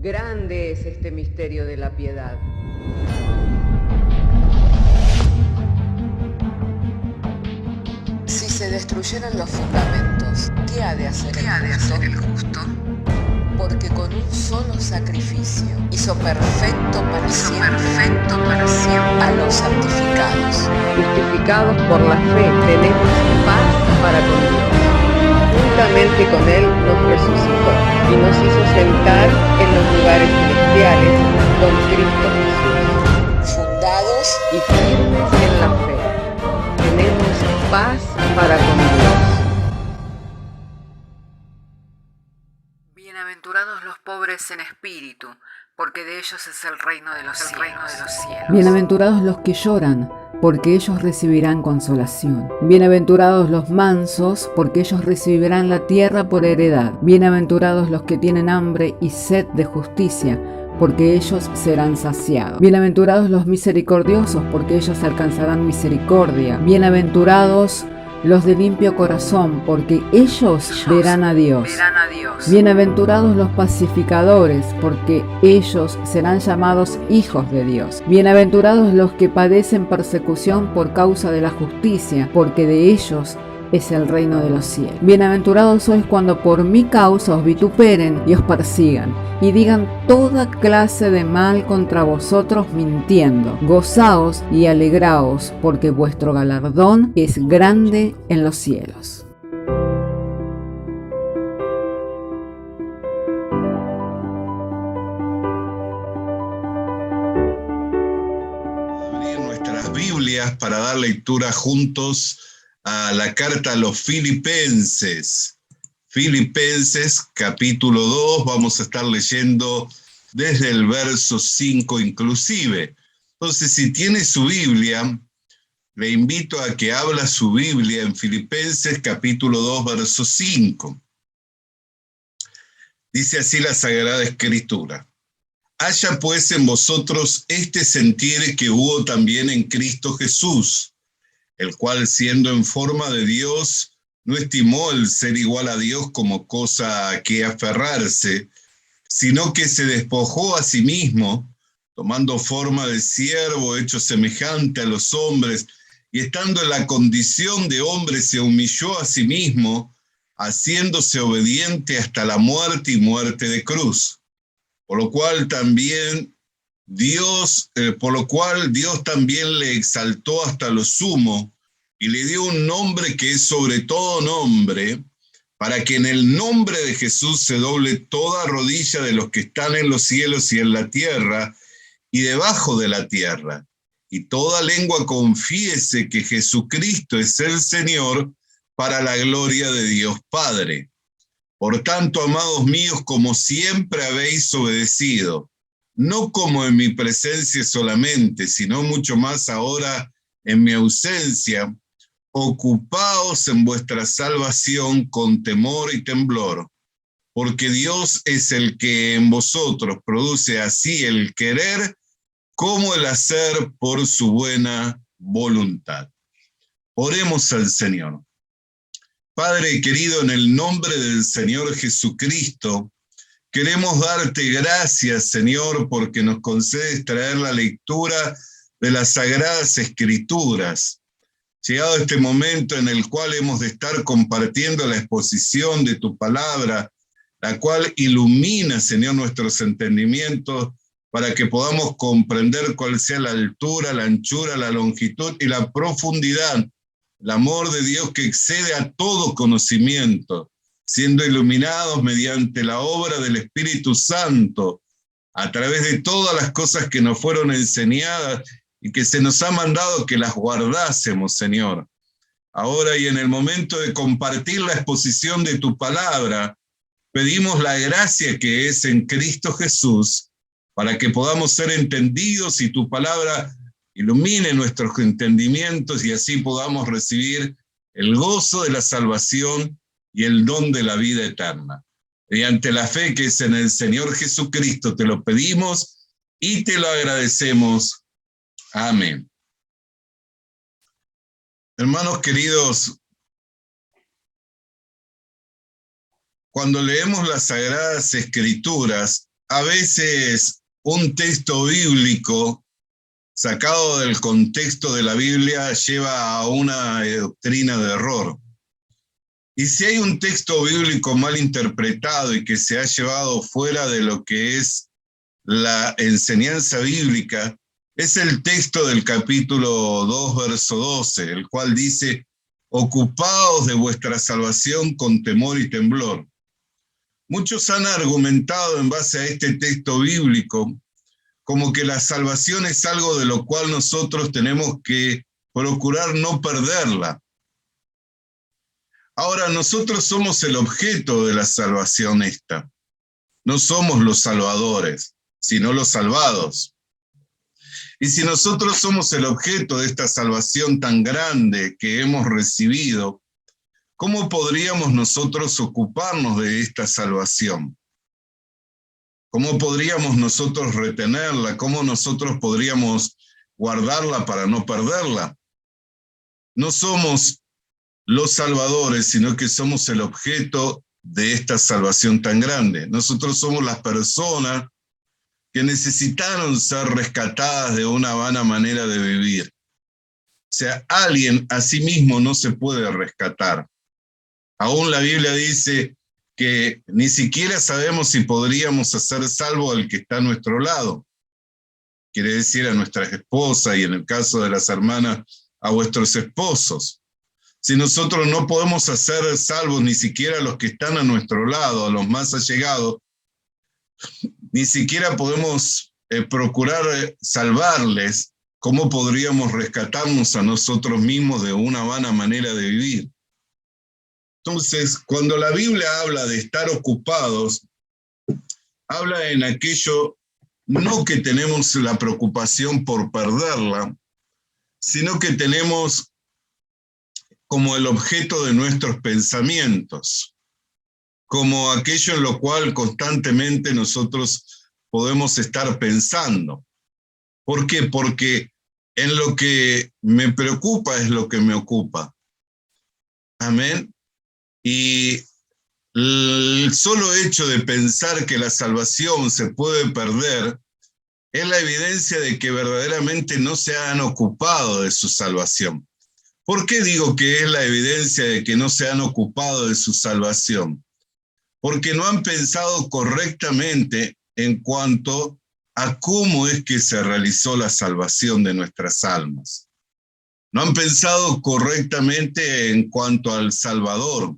Grande es este misterio de la piedad. Si se destruyeran los fundamentos, ¿qué ha de hacer el justo? Porque con un solo sacrificio hizo perfecto para siempre a los santificados. Justificados por la fe, tenemos paz para con Dios. Juntamente con Él nos resucitó y nos hizo sentar en los lugares celestiales con Cristo Jesús. Fundados Y firmes en la fe, tenemos paz para con Dios. Bienaventurados los pobres en espíritu, porque de ellos es el reino de los cielos. Bienaventurados los que lloran, porque ellos recibirán consolación. Bienaventurados los mansos, porque ellos recibirán la tierra por heredad. Bienaventurados los que tienen hambre y sed de justicia, porque ellos serán saciados. Bienaventurados los misericordiosos, porque ellos alcanzarán misericordia. Bienaventurados los de limpio corazón, porque ellos verán a Dios. Bienaventurados los pacificadores, porque ellos serán llamados hijos de Dios. Bienaventurados los que padecen persecución por causa de la justicia, porque de ellos es el reino de los cielos. Bienaventurados sois cuando por mi causa os vituperen y os persigan, y digan toda clase de mal contra vosotros mintiendo. Gozaos y alegraos, porque vuestro galardón es grande en los cielos. Abrir nuestras Biblias para dar lectura juntos a la carta a los Filipenses. Filipenses capítulo 2, vamos a estar leyendo desde el verso 5 inclusive. Entonces, si tiene su Biblia, le invito a que abra su Biblia en Filipenses capítulo 2, verso 5. Dice así la Sagrada Escritura: haya pues en vosotros este sentir que hubo también en Cristo Jesús, el cual, siendo en forma de Dios, no estimó el ser igual a Dios como cosa a que aferrarse, sino que se despojó a sí mismo, tomando forma de siervo, hecho semejante a los hombres, y estando en la condición de hombre, se humilló a sí mismo, haciéndose obediente hasta la muerte y muerte de cruz. Por lo cual Dios también le exaltó hasta lo sumo y le dio un nombre que es sobre todo nombre, para que en el nombre de Jesús se doble toda rodilla de los que están en los cielos y en la tierra y debajo de la tierra, y toda lengua confiese que Jesucristo es el Señor, para la gloria de Dios Padre. Por tanto, amados míos, como siempre habéis obedecido, no como en mi presencia solamente, sino mucho más ahora en mi ausencia, ocupaos en vuestra salvación con temor y temblor, porque Dios es el que en vosotros produce así el querer como el hacer por su buena voluntad. Oremos al Señor. Padre querido, en el nombre del Señor Jesucristo, queremos darte gracias, Señor, porque nos concedes traer la lectura de las Sagradas Escrituras. Llegado este momento en el cual hemos de estar compartiendo la exposición de tu palabra, la cual ilumina, Señor, nuestros entendimientos para que podamos comprender cuál sea la altura, la anchura, la longitud y la profundidad, el amor de Dios que excede a todo conocimiento, siendo iluminados mediante la obra del Espíritu Santo, a través de todas las cosas que nos fueron enseñadas y que se nos ha mandado que las guardásemos, Señor. Ahora y en el momento de compartir la exposición de tu palabra, pedimos la gracia que es en Cristo Jesús, para que podamos ser entendidos y tu palabra ilumine nuestros entendimientos y así podamos recibir el gozo de la salvación y el don de la vida eterna. Mediante la fe que es en el Señor Jesucristo te lo pedimos y te lo agradecemos. Amén. Hermanos queridos, cuando leemos las Sagradas Escrituras, a veces un texto bíblico sacado del contexto de la Biblia lleva a una doctrina de error. Y si hay un texto bíblico mal interpretado y que se ha llevado fuera de lo que es la enseñanza bíblica, es el texto del capítulo 2, verso 12, el cual dice: ocupaos de vuestra salvación con temor y temblor. Muchos han argumentado en base a este texto bíblico como que la salvación es algo de lo cual nosotros tenemos que procurar no perderla. Ahora, nosotros somos el objeto de la salvación esta. No somos los salvadores, sino los salvados. Y si nosotros somos el objeto de esta salvación tan grande que hemos recibido, ¿cómo podríamos nosotros ocuparnos de esta salvación? ¿Cómo podríamos nosotros retenerla? ¿Cómo nosotros podríamos guardarla para no perderla? No somos los salvadores, sino que somos el objeto de esta salvación tan grande. Nosotros somos las personas que necesitaron ser rescatadas de una vana manera de vivir. O sea, alguien a sí mismo no se puede rescatar. Aún la Biblia dice que ni siquiera sabemos si podríamos hacer salvo al que está a nuestro lado. Quiere decir a nuestras esposas y en el caso de las hermanas, a vuestros esposos. Si nosotros no podemos hacer salvos ni siquiera a los que están a nuestro lado, a los más allegados, ni siquiera podemos procurar salvarles, ¿cómo podríamos rescatarnos a nosotros mismos de una vana manera de vivir? Entonces, cuando la Biblia habla de estar ocupados, habla en aquello no que tenemos la preocupación por perderla, sino que tenemos como el objeto de nuestros pensamientos, como aquello en lo cual constantemente nosotros podemos estar pensando. ¿Por qué? Porque en lo que me preocupa es lo que me ocupa. Amén. Y el solo hecho de pensar que la salvación se puede perder es la evidencia de que verdaderamente no se han ocupado de su salvación. ¿Por qué digo que es la evidencia de que no se han ocupado de su salvación? Porque no han pensado correctamente en cuanto a cómo es que se realizó la salvación de nuestras almas. No han pensado correctamente en cuanto al Salvador.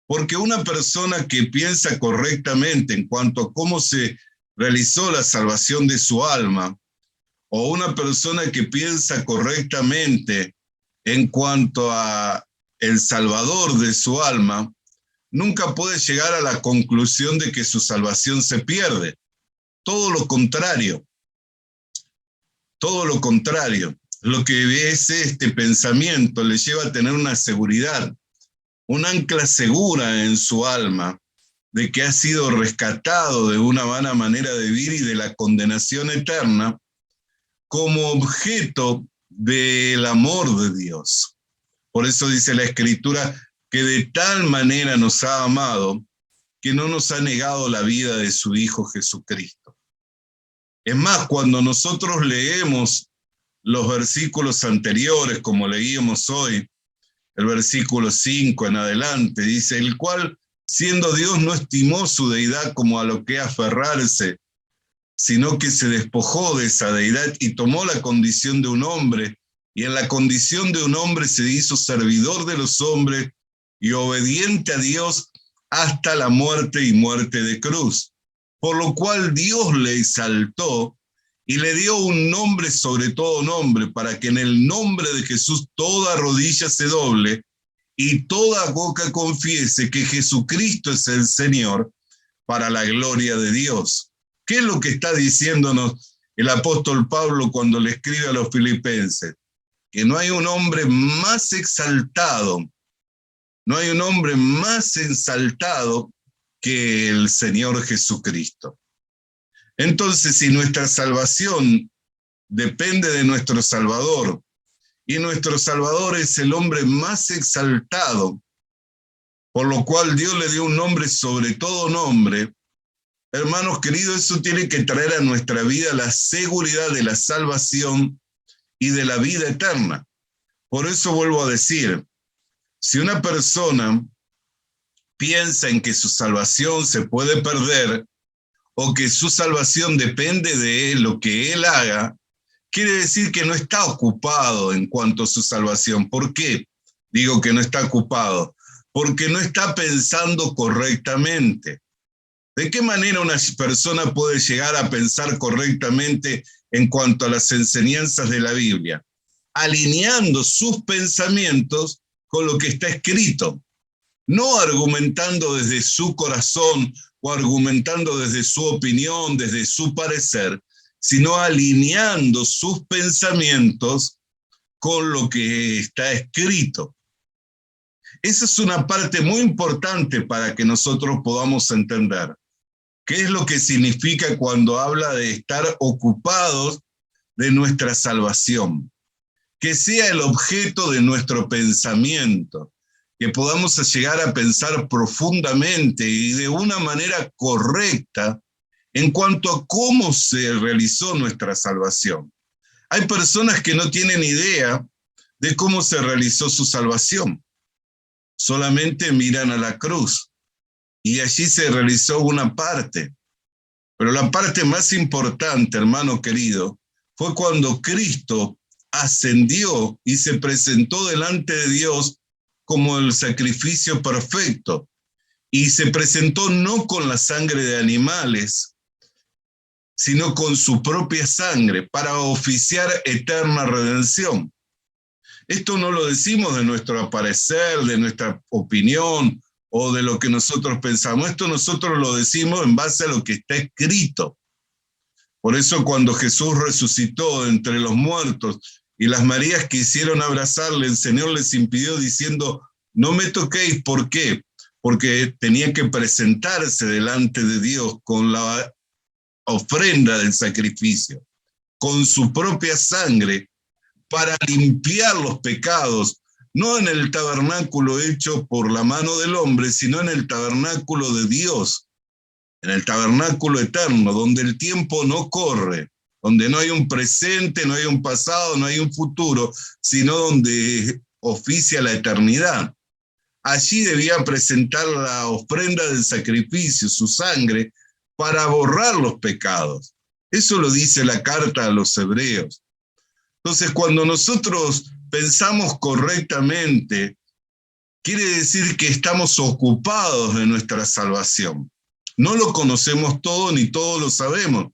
Porque una persona que piensa correctamente en cuanto a cómo se realizó la salvación de su alma, o una persona que piensa correctamente en cuanto a el Salvador de su alma, nunca puede llegar a la conclusión de que su salvación se pierde. Todo lo contrario. Todo lo contrario. Lo que es este pensamiento le lleva a tener una seguridad, un ancla segura en su alma de que ha sido rescatado de una vana manera de vivir y de la condenación eterna como objeto del amor de Dios. Por eso dice la Escritura que de tal manera nos ha amado que no nos ha negado la vida de su Hijo Jesucristo. Es más, cuando nosotros leemos los versículos anteriores, como leíamos hoy, el versículo 5 en adelante, dice: el cual, siendo Dios, no estimó su deidad como a lo que aferrarse, sino que se despojó de esa deidad y tomó la condición de un hombre, y en la condición de un hombre se hizo servidor de los hombres y obediente a Dios hasta la muerte y muerte de cruz. Por lo cual Dios le exaltó y le dio un nombre sobre todo nombre, para que en el nombre de Jesús toda rodilla se doble y toda boca confiese que Jesucristo es el Señor, para la gloria de Dios. ¿Qué es lo que está diciéndonos el apóstol Pablo cuando le escribe a los filipenses? Que no hay un hombre más exaltado, no hay un hombre más exaltado que el Señor Jesucristo. Entonces, si nuestra salvación depende de nuestro Salvador, y nuestro Salvador es el hombre más exaltado, por lo cual Dios le dio un nombre sobre todo nombre, hermanos queridos, eso tiene que traer a nuestra vida la seguridad de la salvación y de la vida eterna. Por eso vuelvo a decir, si una persona piensa en que su salvación se puede perder o que su salvación depende de lo que él haga, quiere decir que no está ocupado en cuanto a su salvación. ¿Por qué digo que no está ocupado? Porque no está pensando correctamente. ¿De qué manera una persona puede llegar a pensar correctamente en cuanto a las enseñanzas de la Biblia? Alineando sus pensamientos con lo que está escrito, no argumentando desde su corazón o argumentando desde su opinión, desde su parecer, sino alineando sus pensamientos con lo que está escrito. Esa es una parte muy importante para que nosotros podamos entender qué es lo que significa cuando habla de estar ocupados de nuestra salvación. Que sea el objeto de nuestro pensamiento, que podamos llegar a pensar profundamente y de una manera correcta en cuanto a cómo se realizó nuestra salvación. Hay personas que no tienen idea de cómo se realizó su salvación. Solamente miran a la cruz y allí se realizó una parte. Pero la parte más importante, hermano querido, fue cuando Cristo ascendió y se presentó delante de Dios como el sacrificio perfecto. Y se presentó no con la sangre de animales, sino con su propia sangre para oficiar eterna redención. Esto no lo decimos de nuestro parecer, de nuestra opinión o de lo que nosotros pensamos. Esto nosotros lo decimos en base a lo que está escrito. Por eso cuando Jesús resucitó entre los muertos y las Marías quisieron abrazarle, el Señor les impidió diciendo, no me toquéis. ¿Por qué? Porque tenía que presentarse delante de Dios con la ofrenda del sacrificio, con su propia sangre, para limpiar los pecados, no en el tabernáculo hecho por la mano del hombre, sino en el tabernáculo de Dios, en el tabernáculo eterno, donde el tiempo no corre, donde no hay un presente, no hay un pasado, no hay un futuro, sino donde oficia la eternidad. Allí debía presentar la ofrenda del sacrificio, su sangre, para borrar los pecados. Eso lo dice la carta a los hebreos. Entonces, cuando nosotros pensamos correctamente, quiere decir que estamos ocupados de nuestra salvación. No lo conocemos todo ni todo lo sabemos.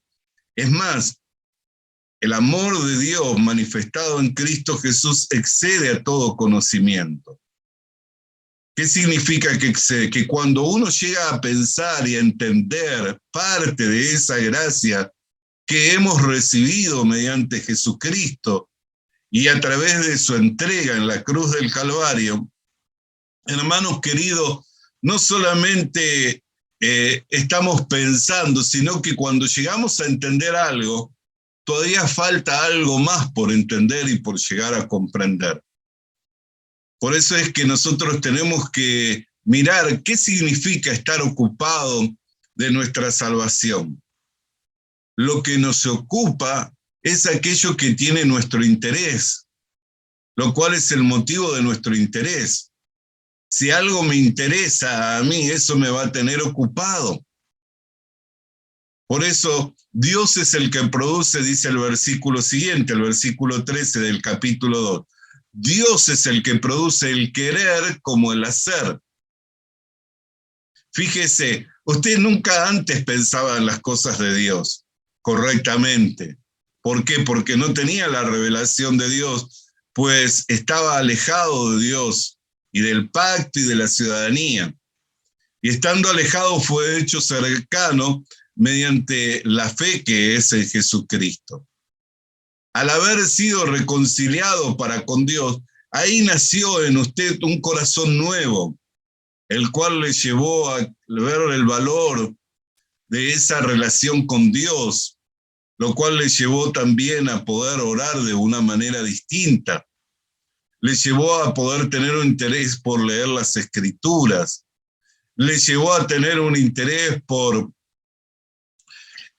Es más, el amor de Dios manifestado en Cristo Jesús excede a todo conocimiento. ¿Qué significa que excede? Que cuando uno llega a pensar y a entender parte de esa gracia que hemos recibido mediante Jesucristo y a través de su entrega en la cruz del Calvario, hermanos queridos, no solamente estamos pensando, sino que cuando llegamos a entender algo, todavía falta algo más por entender y por llegar a comprender. Por eso es que nosotros tenemos que mirar qué significa estar ocupado de nuestra salvación. Lo que nos ocupa es aquello que tiene nuestro interés, lo cual es el motivo de nuestro interés. Si algo me interesa a mí, eso me va a tener ocupado. Por eso, Dios es el que produce, dice el versículo siguiente, el versículo 13 del capítulo 2. Dios es el que produce el querer como el hacer. Fíjese, usted nunca antes pensaba en las cosas de Dios correctamente. ¿Por qué? Porque no tenía la revelación de Dios, pues estaba alejado de Dios y del pacto y de la ciudadanía. Y estando alejado fue hecho cercano mediante la fe que es en Jesucristo. Al haber sido reconciliado para con Dios, ahí nació en usted un corazón nuevo, el cual le llevó a ver el valor de esa relación con Dios, lo cual le llevó también a poder orar de una manera distinta. Le llevó a poder tener un interés por leer las Escrituras. Le llevó a tener un interés por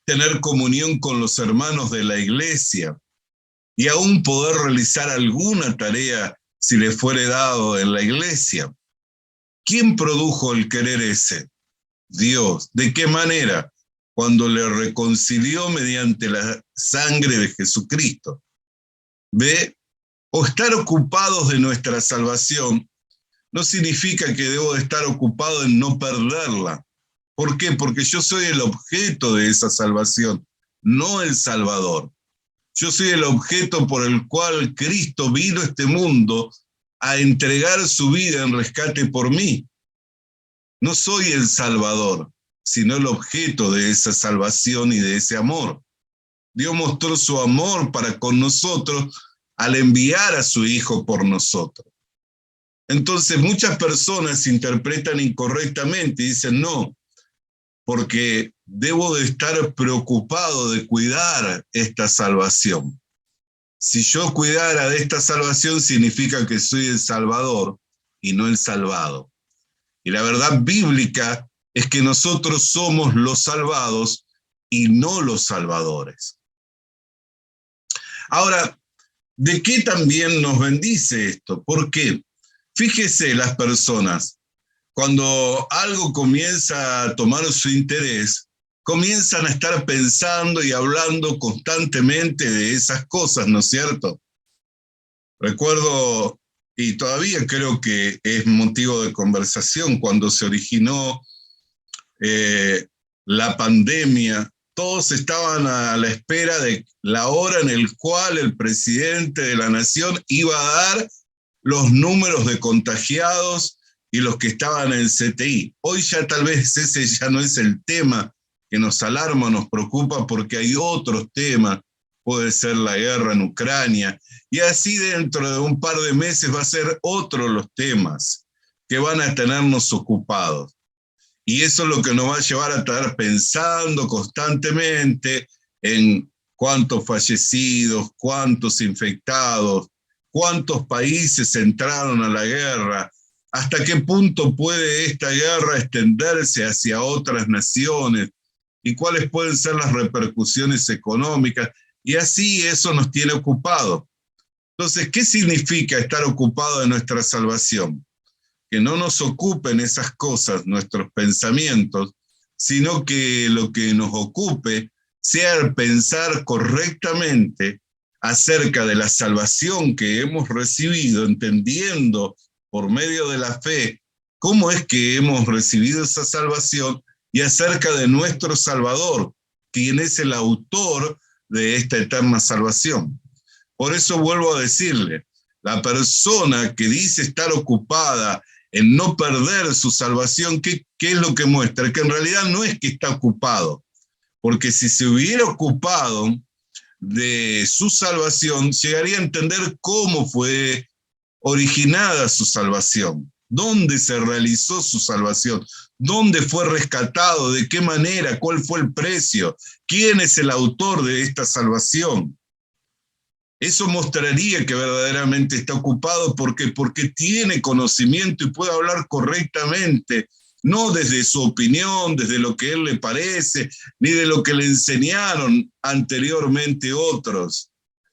tener comunión con los hermanos de la iglesia y aún poder realizar alguna tarea si le fuere dado en la iglesia. ¿Quién produjo el querer ese? Dios. ¿De qué manera? Cuando le reconcilió mediante la sangre de Jesucristo. ¿Ve? O estar ocupados de nuestra salvación no significa que debo de estar ocupado en no perderla. ¿Por qué? Porque yo soy el objeto de esa salvación, no el Salvador. Yo soy el objeto por el cual Cristo vino a este mundo a entregar su vida en rescate por mí. No soy el Salvador, sino el objeto de esa salvación y de ese amor. Dios mostró su amor para con nosotros al enviar a su Hijo por nosotros. Entonces muchas personas interpretan incorrectamente y dicen no, porque debo de estar preocupado de cuidar esta salvación. Si yo cuidara de esta salvación significa que soy el Salvador y no el salvado. Y la verdad bíblica es que nosotros somos los salvados y no los salvadores. Ahora, ¿de qué también nos bendice esto? ¿Por qué? Fíjese las personas, cuando algo comienza a tomar su interés, comienzan a estar pensando y hablando constantemente de esas cosas, ¿no es cierto? Recuerdo, y todavía creo que es motivo de conversación, cuando se originó la pandemia, todos estaban a la espera de la hora en la cual el presidente de la nación iba a dar los números de contagiados y los que estaban en el CTI. Hoy ya tal vez ese ya no es el tema que nos alarma, nos preocupa, porque hay otros temas, puede ser la guerra en Ucrania, y así dentro de un par de meses va a ser otros los temas que van a tenernos ocupados. Y eso es lo que nos va a llevar a estar pensando constantemente en cuántos fallecidos, cuántos infectados, cuántos países entraron a la guerra, hasta qué punto puede esta guerra extenderse hacia otras naciones y cuáles pueden ser las repercusiones económicas. Y así eso nos tiene ocupados. Entonces, ¿qué significa estar ocupado de nuestra salvación? Que no nos ocupen esas cosas, nuestros pensamientos, sino que lo que nos ocupe sea el pensar correctamente acerca de la salvación que hemos recibido, entendiendo por medio de la fe cómo es que hemos recibido esa salvación, y acerca de nuestro Salvador, quien es el autor de esta eterna salvación. Por eso vuelvo a decirle, la persona que dice estar ocupada en no perder su salvación, ¿qué es lo que muestra? Que en realidad no es que está ocupado, porque si se hubiera ocupado de su salvación, llegaría a entender cómo fue originada su salvación, dónde se realizó su salvación, dónde fue rescatado, de qué manera, cuál fue el precio, quién es el autor de esta salvación. Eso mostraría que verdaderamente está ocupado porque tiene conocimiento y puede hablar correctamente, no desde su opinión, desde lo que a él le parece, ni de lo que le enseñaron anteriormente otros,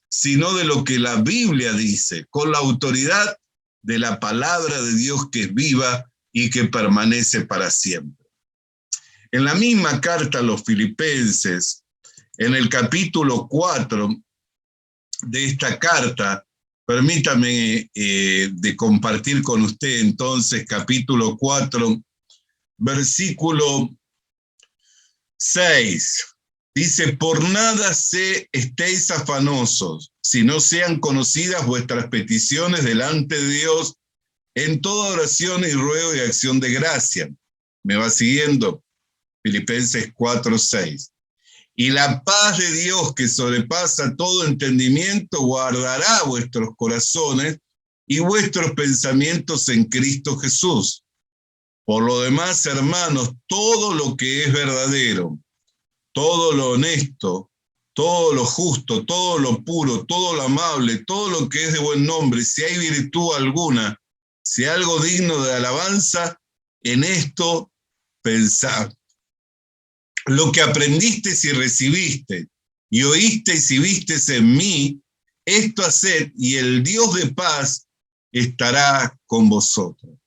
sino de lo que la Biblia dice, con la autoridad de la palabra de Dios que es viva y que permanece para siempre. En la misma carta a los Filipenses, en el capítulo 4 de esta carta, permítame de compartir con usted entonces capítulo 4, versículo 6. Dice, por nada estéis afanosos, si no sean conocidas vuestras peticiones delante de Dios en toda oración y ruego y acción de gracia. ¿Me va siguiendo? Filipenses 4, 6. Y la paz de Dios, que sobrepasa todo entendimiento, guardará vuestros corazones y vuestros pensamientos en Cristo Jesús. Por lo demás, hermanos, todo lo que es verdadero, todo lo honesto, todo lo justo, todo lo puro, todo lo amable, todo lo que es de buen nombre, si hay virtud alguna, si hay algo digno de alabanza, en esto pensad. lo que aprendiste y recibiste, y oíste y vistes en mí, esto haced, y el Dios de paz estará con vosotros.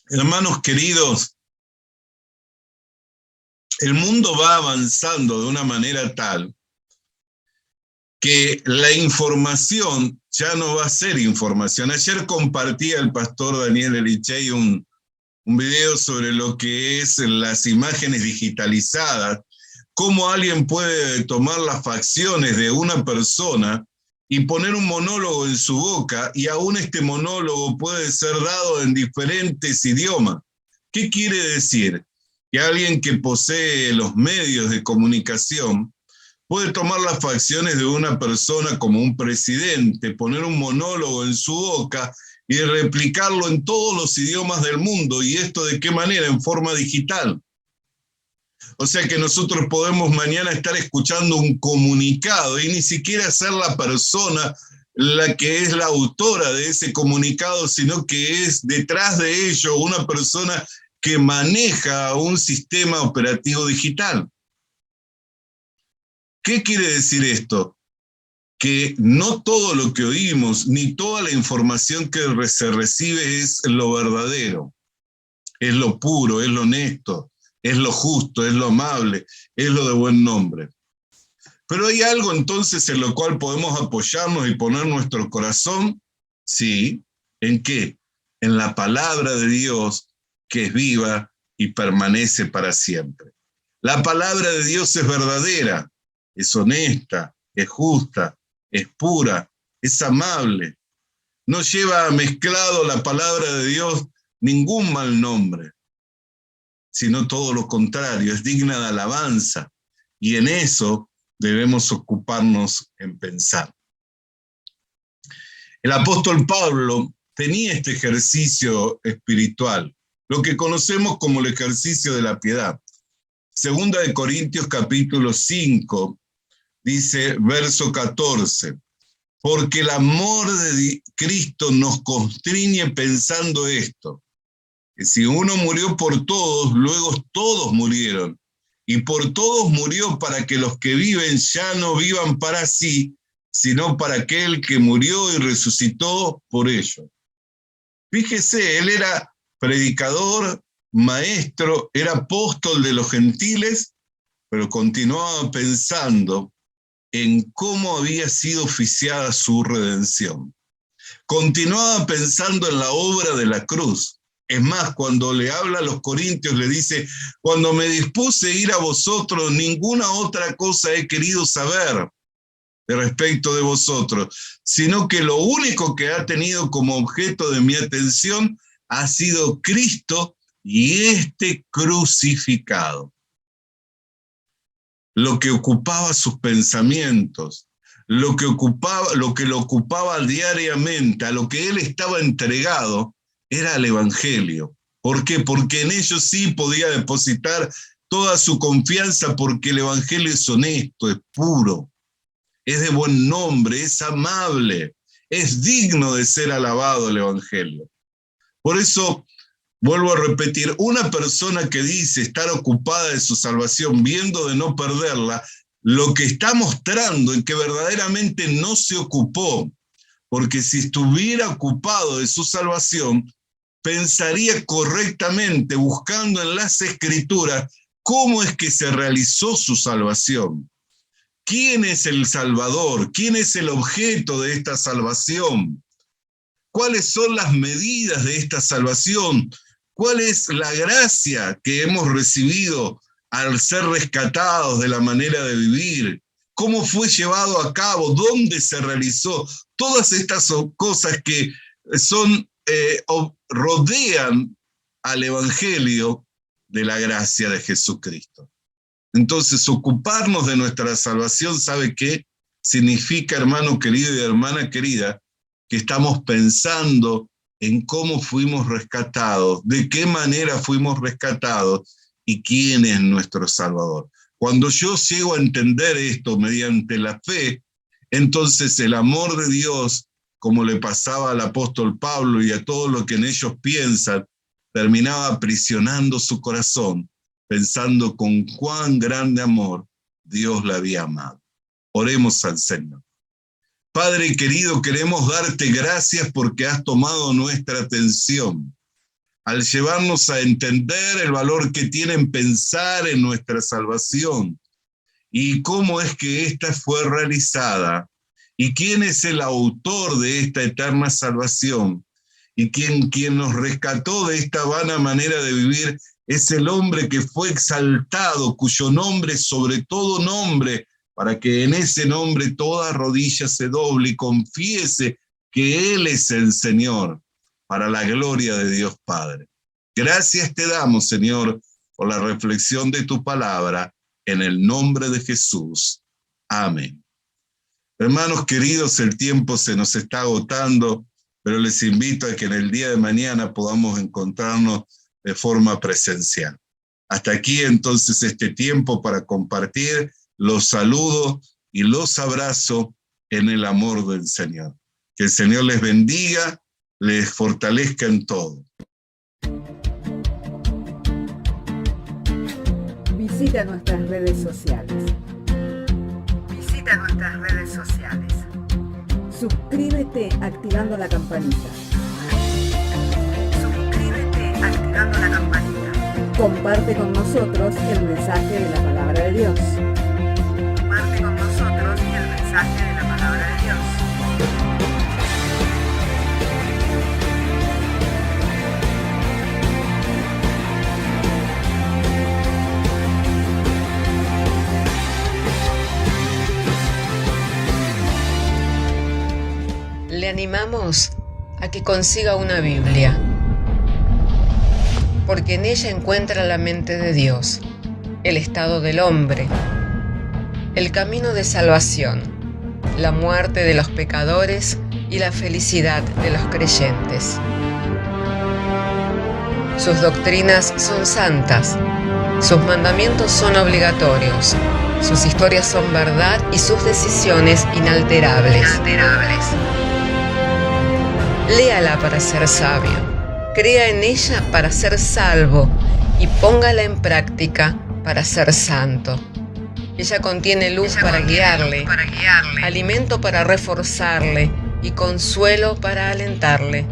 Hermanos queridos, el mundo va avanzando de una manera tal que la información ya no va a ser información. Ayer compartía el pastor Daniel Elichey un video sobre lo que es las imágenes digitalizadas, cómo alguien puede tomar las facciones de una persona y poner un monólogo en su boca, y aún este monólogo puede ser dado en diferentes idiomas. ¿Qué quiere decir? Que alguien que posee los medios de comunicación puede tomar las facciones de una persona como un presidente, poner un monólogo en su boca y replicarlo en todos los idiomas del mundo. ¿Y esto de qué manera? En forma digital. O sea que nosotros podemos mañana estar escuchando un comunicado y ni siquiera ser la persona la que es la autora de ese comunicado, sino que es detrás de ello una persona que maneja un sistema operativo digital. ¿Qué quiere decir esto? Que no todo lo que oímos, ni toda la información que se recibe es lo verdadero, es lo puro, es lo honesto, es lo justo, es lo amable, es lo de buen nombre. Pero hay algo entonces en lo cual podemos apoyarnos y poner nuestro corazón, sí, ¿en qué? En la palabra de Dios, que es viva y permanece para siempre. La palabra de Dios es verdadera, es honesta, es justa, es pura, es amable. No lleva mezclado la palabra de Dios ningún mal nombre, sino todo lo contrario, es digna de alabanza. Y en eso debemos ocuparnos en pensar. El apóstol Pablo tenía este ejercicio espiritual, lo que conocemos como el ejercicio de la piedad. Segunda de Corintios capítulo 5, dice verso 14, porque el amor de Cristo nos constriñe pensando esto, que si uno murió por todos, luego todos murieron, y por todos murió para que los que viven ya no vivan para sí, sino para aquel que murió y resucitó por ellos. Fíjese, él era predicador, maestro, era apóstol de los gentiles, pero continuaba pensando en cómo había sido oficiada su redención. Continuaba pensando en la obra de la cruz. Es más, cuando le habla a los corintios, le dice, cuando me dispuse a ir a vosotros, ninguna otra cosa he querido saber de respecto de vosotros, sino que lo único que ha tenido como objeto de mi atención ha sido Cristo y este crucificado. Lo que ocupaba sus pensamientos, lo que lo ocupaba diariamente, a lo que él estaba entregado, era el Evangelio. ¿Por qué? Porque en ellos sí podía depositar toda su confianza, porque el Evangelio es honesto, es puro, es de buen nombre, es amable, es digno de ser alabado el Evangelio. Por eso, vuelvo a repetir, una persona que dice estar ocupada de su salvación, viendo de no perderla, lo que está mostrando es que verdaderamente no se ocupó, porque si estuviera ocupado de su salvación, pensaría correctamente, buscando en las Escrituras, cómo es que se realizó su salvación. ¿Quién es el Salvador? ¿Quién es el objeto de esta salvación? ¿Cuáles son las medidas de esta salvación? ¿Cuál es la gracia que hemos recibido al ser rescatados de la manera de vivir? ¿Cómo fue llevado a cabo? ¿Dónde se realizó? Todas estas son cosas que rodean al Evangelio de la gracia de Jesucristo. Entonces, ocuparnos de nuestra salvación, ¿sabe qué? Significa, hermano querido y hermana querida, que estamos pensando en cómo fuimos rescatados, de qué manera fuimos rescatados y quién es nuestro Salvador. Cuando yo llego a entender esto mediante la fe, entonces el amor de Dios, como le pasaba al apóstol Pablo y a todo lo que en ellos piensan, terminaba aprisionando su corazón, pensando con cuán grande amor Dios le había amado. Oremos al Señor. Padre querido, queremos darte gracias porque has tomado nuestra atención al llevarnos a entender el valor que tiene en pensar en nuestra salvación y cómo es que ésta fue realizada y quién es el autor de esta eterna salvación y quien nos rescató de esta vana manera de vivir es el hombre que fue exaltado, cuyo nombre es sobre todo nombre, para que en ese nombre toda rodilla se doble y confiese que Él es el Señor, para la gloria de Dios Padre. Gracias te damos, Señor, por la reflexión de tu palabra, en el nombre de Jesús. Amén. Hermanos queridos, el tiempo se nos está agotando, pero les invito a que en el día de mañana podamos encontrarnos de forma presencial. Hasta aquí entonces este tiempo para compartir. Los saludo y los abrazo en el amor del Señor. Que el Señor les bendiga, les fortalezca en todo. Visita nuestras redes sociales. Suscríbete activando la campanita. Comparte con nosotros el mensaje de la palabra de Dios. Le animamos a que consiga una Biblia, porque en ella encuentra la mente de Dios, el estado del hombre, el camino de salvación, la muerte de los pecadores y la felicidad de los creyentes. Sus doctrinas son santas, sus mandamientos son obligatorios, sus historias son verdad y sus decisiones inalterables. Léala para ser sabio, crea en ella para ser salvo y póngala en práctica para ser santo. Ella contiene luz para guiarle, alimento para reforzarle y consuelo para alentarle.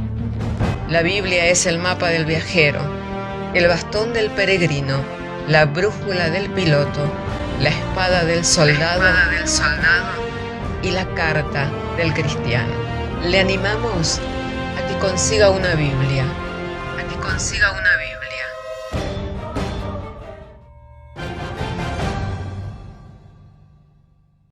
La Biblia es el mapa del viajero, el bastón del peregrino, la brújula del piloto, la espada del soldado y la carta del cristiano. Le animamos a que consiga una Biblia,